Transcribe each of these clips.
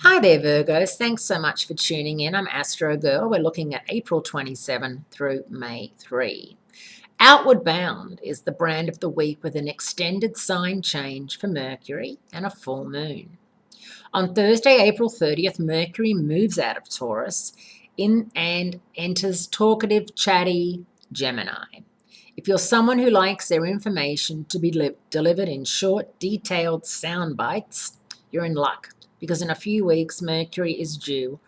Hi there, Virgos. Thanks so much for tuning in. I'm Astrogirl. We're looking at April 27 through May 3. Outward Bound is the brand of the week with an extended sign change for Mercury and a full moon. On Thursday, April 30th, Mercury moves out of Taurus in and enters talkative, chatty Gemini. If you're someone who likes their information to be delivered in short, detailed sound bites, you're in luck because in a few weeks, Mercury is due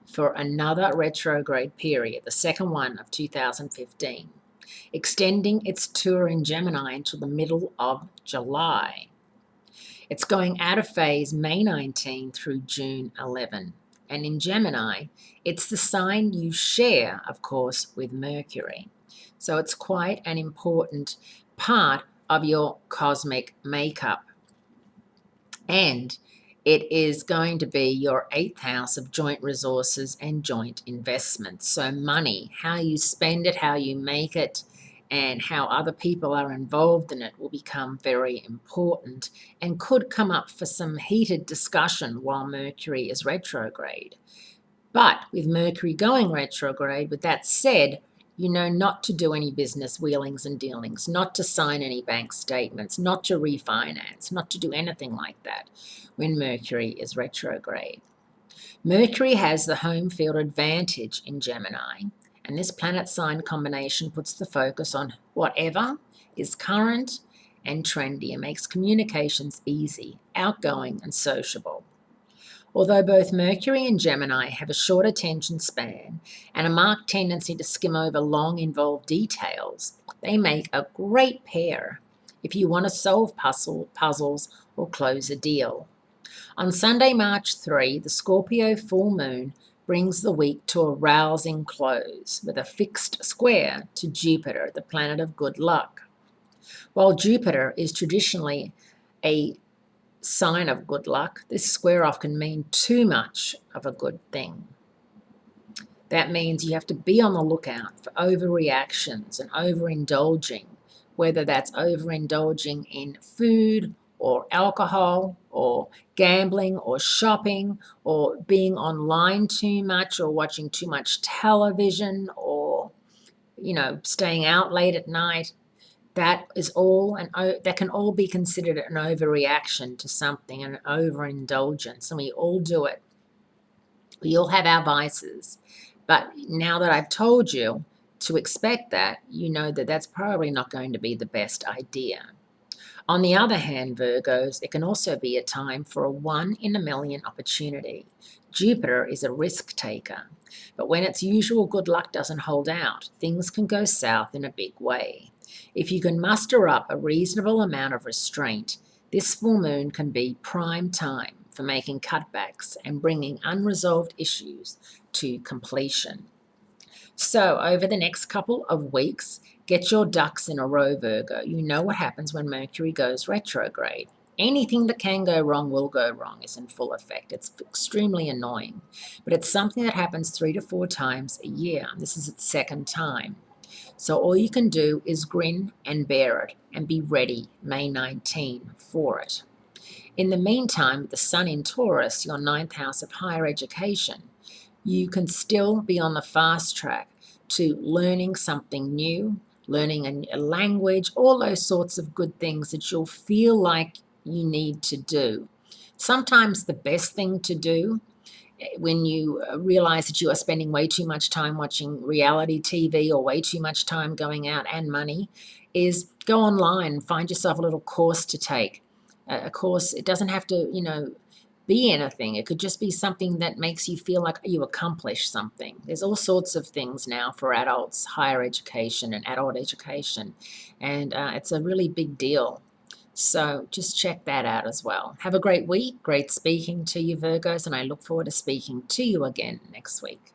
for another retrograde period, the second one of 2015, extending its tour in Gemini until the middle of July. It's going out of phase May 19 through June 11. And in Gemini, it's the sign you share, of course, with Mercury. So it's quite an important part of your cosmic makeup. And it is going to be your 8th house of joint resources and joint investments. So money, how you spend it, how you make it, and how other people are involved in it will become very important and could come up for some heated discussion while Mercury is retrograde. But with Mercury going retrograde, with that said, you know not to do any business wheelings and dealings, not to sign any bank statements, not to refinance, not to do anything like that when Mercury is retrograde. Mercury has the home field advantage in Gemini, and this planet sign combination puts the focus on whatever is current and trendy and makes communications easy, outgoing, and sociable. Although both Mercury and Gemini have a short attention span and a marked tendency to skim over long, involved details, they make a great pair if you want to solve puzzles or close a deal. On Sunday, March 3, the Scorpio full moon brings the week to a rousing close with a fixed square to Jupiter, the planet of good luck. While Jupiter is traditionally a sign of good luck, this square off can mean too much of a good thing. That means you have to be on the lookout for overreactions and overindulging, whether that's overindulging in food or alcohol or gambling or shopping or being online too much or watching too much television or, staying out late at night. That can all be considered an overreaction to something, an overindulgence, and we all do it. We all have our vices. But now that I've told you to expect that, you know that that's probably not going to be the best idea. On the other hand, Virgos, it can also be a time for a one-in-a-million opportunity. Jupiter is a risk taker, but when its usual good luck doesn't hold out, things can go south in a big way. If you can muster up a reasonable amount of restraint, this full moon can be prime time for making cutbacks and bringing unresolved issues to completion. So over the next couple of weeks, get your ducks in a row, Virgo. You know what happens when Mercury goes retrograde. Anything that can go wrong will go wrong is in full effect. It's extremely annoying, but it's something that happens 3 to 4 times a year. This is its second time. So all you can do is grin and bear it and be ready May 19 for it. In the meantime, with the Sun in Taurus, your 9th house of higher education, you can still be on the fast track to learning something new, learning a language, all those sorts of good things that you'll feel like you need to do. Sometimes the best thing to do when you realize that you are spending way too much time watching reality TV or way too much time going out and money is go online and find yourself a little course to take. A course, it doesn't have to, be anything. It could just be something that makes you feel like you accomplished something. There's all sorts of things now for adults, higher education and adult education, and it's a really big deal. So just check that out as well. Have a great week. Great speaking to you, Virgos, and I look forward to speaking to you again next week.